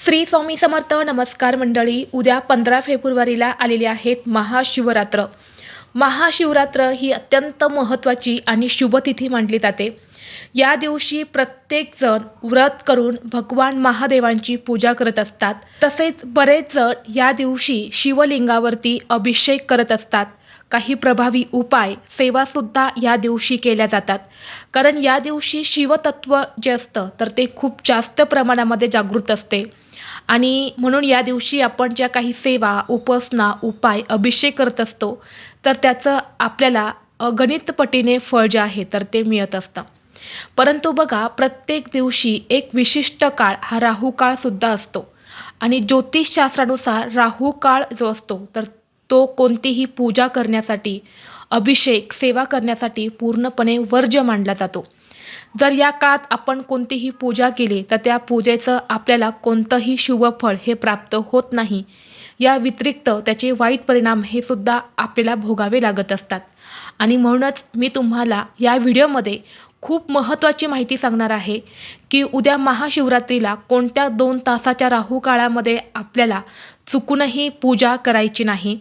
श्री स्वामी समर्थ. नमस्कार मंडळी. उद्या 15 फेब्रुवारीला आलेली आहेत महाशिवरात्र. महाशिवरात्र ही अत्यंत महत्त्वाची आणि शुभ तिथी मानली जाते. या दिवशी प्रत्येकजण व्रत करून भगवान महादेवांची पूजा करत असतात. तसेच बरेच जण या दिवशी शिवलिंगावरती अभिषेक करत असतात. काही प्रभावी उपाय सेवासुद्धा या दिवशी केल्या जातात. कारण या दिवशी शिवतत्व जे असतं तर ते खूप जास्त प्रमाणामध्ये जागृत असते आणि म्हणून या दिवशी आपण ज्या काही सेवा, उपासना, उपाय, अभिषेक करत असतो तर त्याचं आपल्याला अगणित पटीने फळ जे आहे तर ते मिळत असतं. परंतु बघा, प्रत्येक दिवशी एक विशिष्ट काळ हा राहू काळसुद्धा असतो आणि ज्योतिषशास्त्रानुसार राहू काळ जो असतो तर तो कोणतीही पूजा करण्यासाठी, अभिषेक, सेवा करण्यासाठी पूर्णपणे वर्ज्य मानला जातो. जर या काळात आपण कोणतीही पूजा केली तर त्या पूजेचं आपल्याला कोणतंही शुभफळ हे प्राप्त होत नाही. या व्यतिरिक्त त्याचे वाईट परिणाम हे सुद्धा आपल्याला भोगावे लागत असतात. आणि म्हणूनच मी तुम्हाला या व्हिडिओमध्ये खूप महत्त्वाची माहिती सांगणार आहे की उद्या महाशिवरात्रीला कोणत्या 2 तासाच्या राहू काळामध्ये आपल्याला चुकूनही पूजा करायची नाही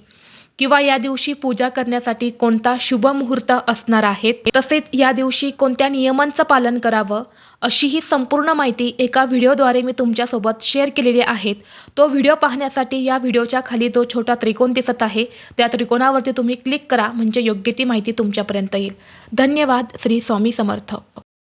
किंवा या दिवशी पूजा करण्यासाठी कोणता शुभ मुहूर्त असणार आहे, तसेच या दिवशी कोणत्या नियमांचं पालन करावं, अशी ही संपूर्ण माहिती एका व्हिडिओद्वारे मी तुमच्यासोबत शेअर केलेली आहे. तो व्हिडिओ पाहण्यासाठी या व्हिडिओच्या खाली जो छोटा त्रिकोण दिसत आहे त्या त्रिकोणावरती तुम्ही क्लिक करा, म्हणजे योग्य ती माहिती तुमच्यापर्यंत येईल. धन्यवाद. श्री स्वामी समर्थ.